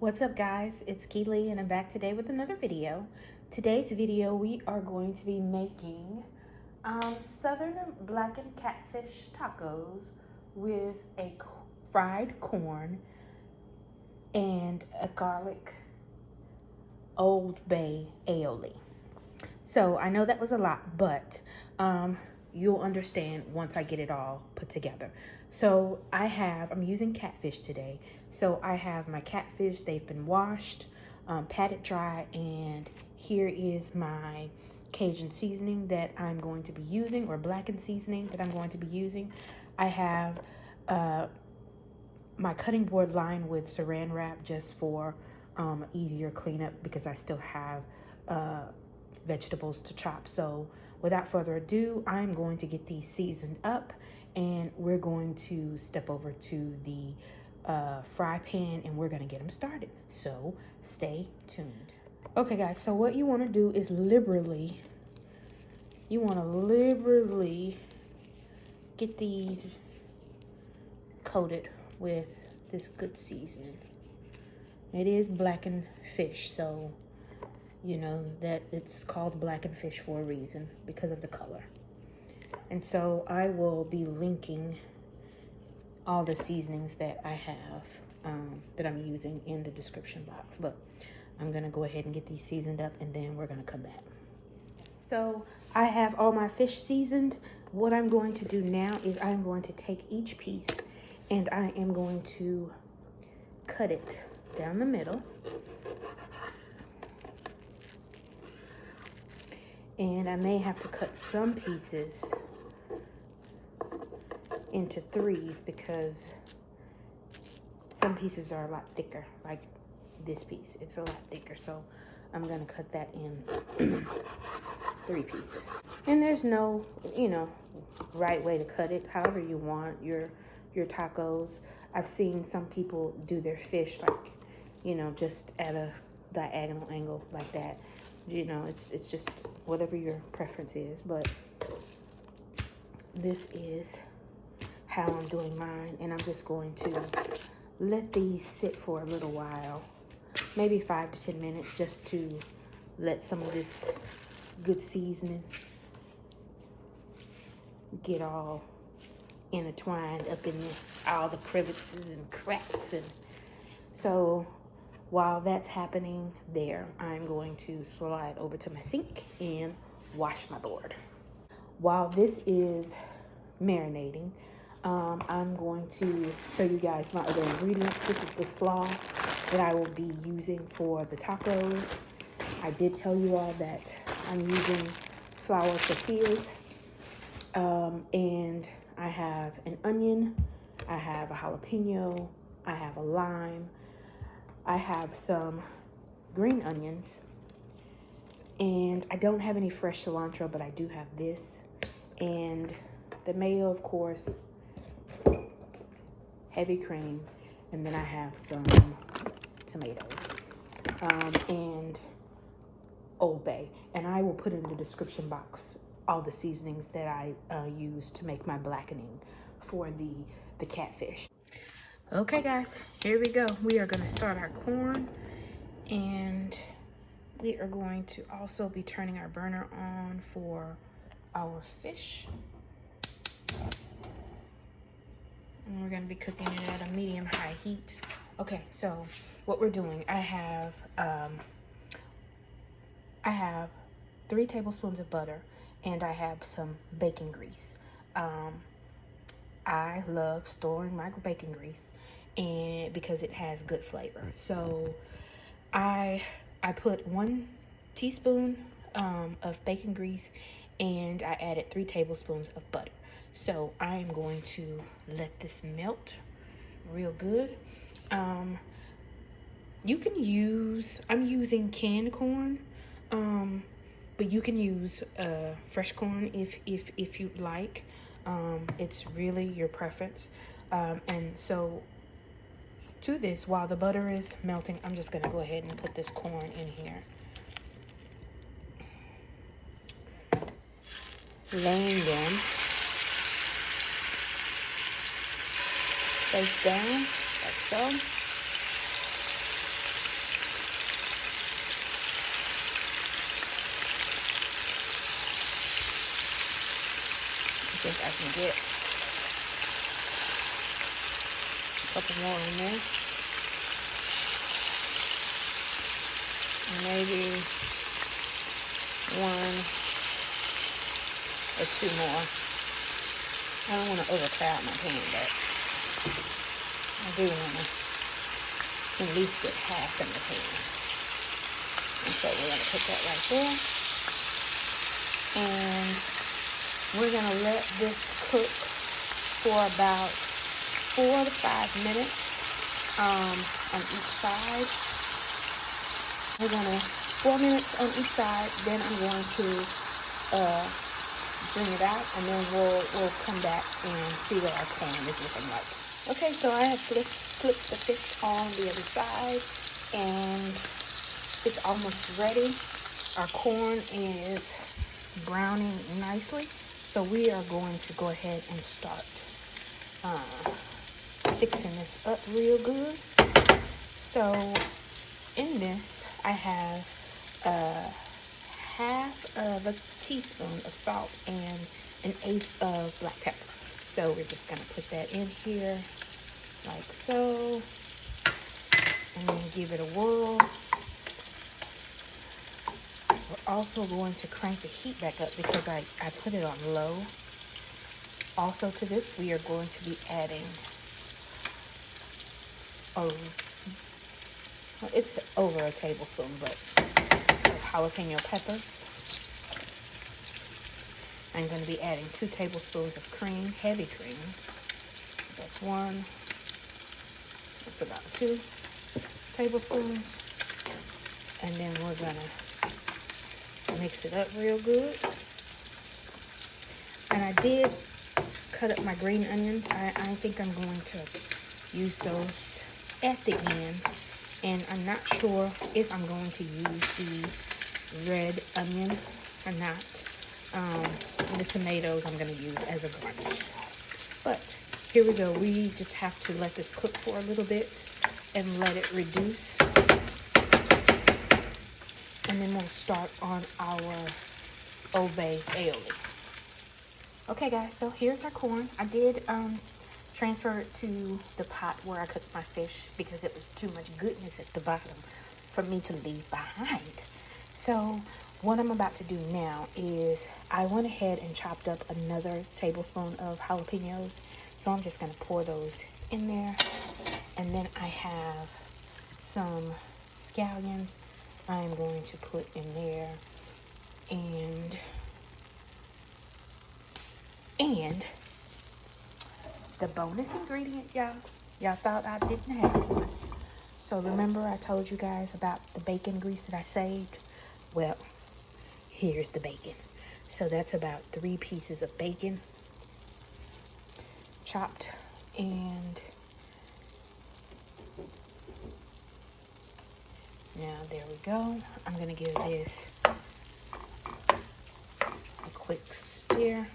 What's up guys, it's Keely and I'm back today with another video. Today's video we are going to be making southern blackened catfish tacos with a fried corn and a garlic Old Bay aioli. So I know that was a lot, but you'll understand once I get it all put together. So I'm using catfish today. So I have my catfish, they've been washed, patted dry, and here is my Cajun seasoning that I'm going to be using, or blackened seasoning that I'm going to be using. I have my cutting board lined with saran wrap just for easier cleanup because I still have vegetables to chop. So without further ado, I'm going to get these seasoned up and we're going to step over to the fry pan and we're going to get them started. So stay tuned. Okay guys, so what you want to do is liberally get these coated with this good seasoning. It is blackened fish, so you know that it's called blackened fish for a reason, because of the color. And so I will be linking all the seasonings that I have that I'm using in the description box. But I'm gonna go ahead and get these seasoned up and then we're gonna come back. So I have all my fish seasoned. What I'm going to do now is I'm going to take each piece and I am going to cut it down the middle. And I may have to cut some pieces into threes because some pieces are a lot thicker, like this piece. It's a lot thicker, so I'm gonna cut that in 3 pieces. And there's no, right way to cut it, however you want your tacos. I've seen some people do their fish like, just at a diagonal angle like that. It's just whatever your preference is, but this is how I'm doing mine, and I'm just going to let these sit for a little while, maybe 5 to 10 minutes, just to let some of this good seasoning get all intertwined up in all the crevices and cracks. And so while that's happening there, I'm going to slide over to my sink and wash my board. While this is marinating, I'm going to show you guys my other ingredients. This is the slaw that I will be using for the tacos. I did tell you all that I'm using flour tortillas. And I have an onion, I have a jalapeno, I have a lime, I have some green onions, and I don't have any fresh cilantro, but I do have this, and the mayo, of course, heavy cream, and then I have some tomatoes, and Old Bay. And I will put in the description box all the seasonings that I use to make my blackening for the catfish. Okay guys, here we go. We are going to start our corn, and we are going to also be turning our burner on for our fish. And we're going to be cooking it at a medium-high heat. Okay, so what we're doing, I have 3 tablespoons of butter, and I have some bacon grease. I love storing my bacon grease because it has good flavor. So I put 1 teaspoon of bacon grease, and I added 3 tablespoons of butter. So I'm going to let this melt real good. You can use, I'm using canned corn, but you can use fresh corn if you'd like. It's really your preference. And so to this, while the butter is melting, I'm just gonna go ahead and put this corn in here. Laying them face down, like so. think I can get a couple more in there. Maybe 1 or 2 more. I don't want to overcrowd my pan, but I do want to at least get half in the pan. And so we're going to put that right there. And we're going to let this cook for about 4 to 5 minutes on each side. We're going to 4 minutes on each side. Then I'm going to bring it out, and then we'll come back and see what our pan is looking like. Okay, so I have flipped the fish on the other side, and it's almost ready. Our corn is browning nicely, so we are going to go ahead and start fixing this up real good. So in this, I have 1/2 of a teaspoon of salt and 1/8 of black pepper. So we're just gonna put that in here like so, and then give it a whirl. We're also going to crank the heat back up because I put it on low. Also to this, we are going to be adding it's over a tablespoon, but jalapeno peppers. I'm going to be adding 2 tablespoons of cream, heavy cream. That's 1. That's about 2 tablespoons. And then we're going to mix it up real good. And I did cut up my green onions. I think I'm going to use those at the end. And I'm not sure if I'm going to use the red onion or not. The tomatoes I'm going to use as a garnish. But here we go. We just have to let this cook for a little bit and let it reduce. And then we'll start on our Old Bay aioli. Okay guys, so here's our corn. I did transfer it to the pot where I cooked my fish because it was too much goodness at the bottom for me to leave behind. So what I'm about to do now is I went ahead and chopped up another tablespoon of jalapeños. So I'm just going to pour those in there. And then I have some scallions I'm going to put in there. And the bonus ingredient, y'all thought I didn't have. So remember I told you guys about the bacon grease that I saved? Well, here's the bacon. So that's about 3 pieces of bacon chopped. And now there we go. I'm gonna give this a quick stir.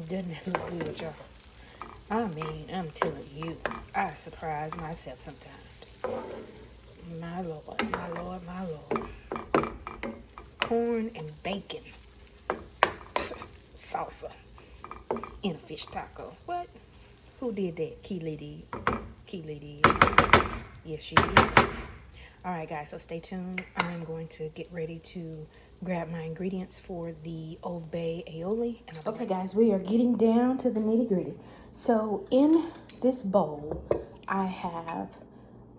Doesn't it look good, y'all? I mean, I'm telling you, I surprise myself sometimes. My Lord, my Lord, my Lord. Corn and bacon. Salsa in a fish taco. What? Who did that? Keely did. Keely did. Yes, she did. Alright guys, so stay tuned. I'm going to get ready to grab my ingredients for the Old Bay aioli. Okay guys, we are getting down to the nitty gritty. So in this bowl, I have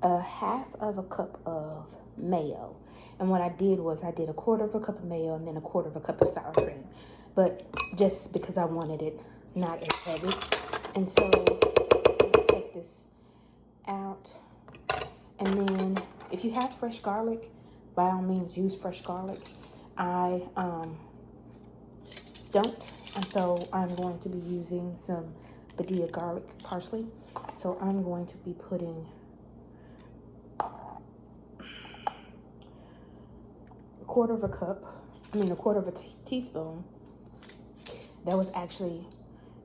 1/2 cup of mayo. And what I did was I did 1/4 cup of mayo and then 1/4 cup of sour cream. But just because I wanted it not as heavy. And so I'm gonna take this out. And then if you have fresh garlic, by all means use fresh garlic. I don't, and so I'm going to be using some Badia garlic parsley. So I'm going to be putting 1/4 cup, I mean 1/4 teaspoon. That was actually,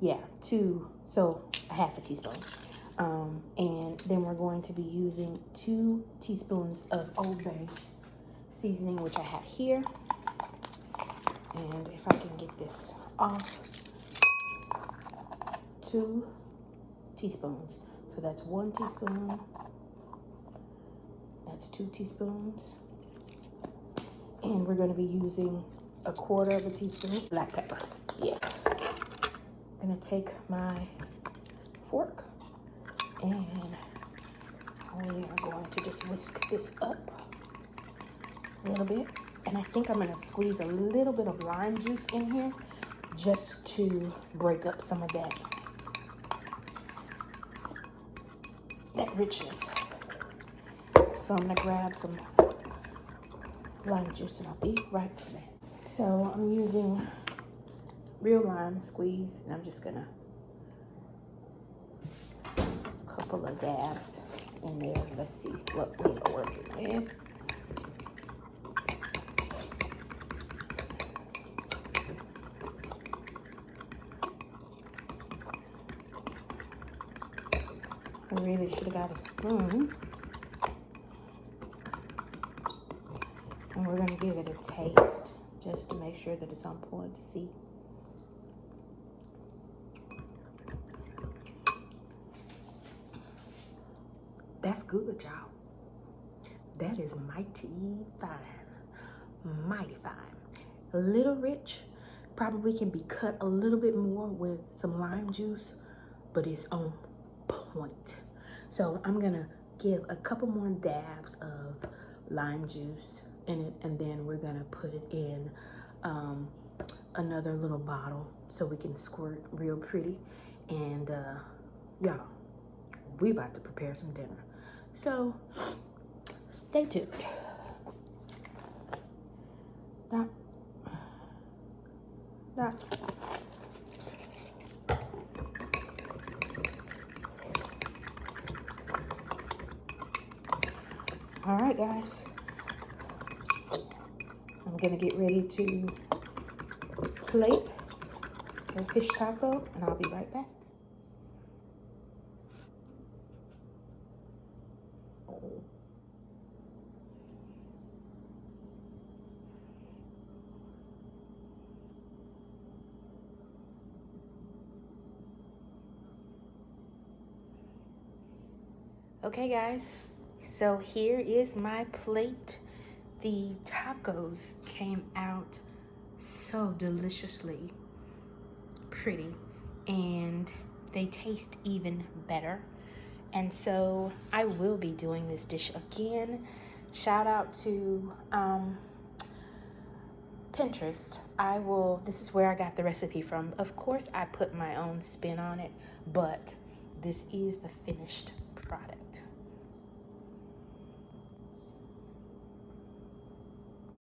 yeah, 2, so 1/2 teaspoon. And then we're going to be using 2 teaspoons of Old Bay seasoning, which I have here. And if I can get this off, 2 teaspoons. So that's 1 teaspoon. That's 2 teaspoons. And we're going to be using 1/4 teaspoon black pepper. Yeah. I'm going to take my fork and we are going to just whisk this up a little bit. And I think I'm going to squeeze a little bit of lime juice in here just to break up some of that richness. So I'm going to grab some lime juice and I'll be right back. So I'm using real lime squeeze and I'm just going to couple of dabs in there. Let's see what we are working with. I really should have got a spoon. And we're going to give it a taste just to make sure that it's on point to see. That's good, y'all. That is mighty fine. Mighty fine. A little rich. Probably can be cut a little bit more with some lime juice, but it's on point. So I'm gonna give a couple more dabs of lime juice in it, and then we're gonna put it in another little bottle so we can squirt real pretty. And y'all, we about to prepare some dinner. So stay tuned. Stop. All right, guys. I'm gonna get ready to plate the fish taco, and I'll be right back. Okay, guys, so here is my plate. The tacos came out so deliciously pretty, and they taste even better. And so I will be doing this dish again. Shout out to Pinterest. This is where I got the recipe from. Of course, I put my own spin on it, but this is the finished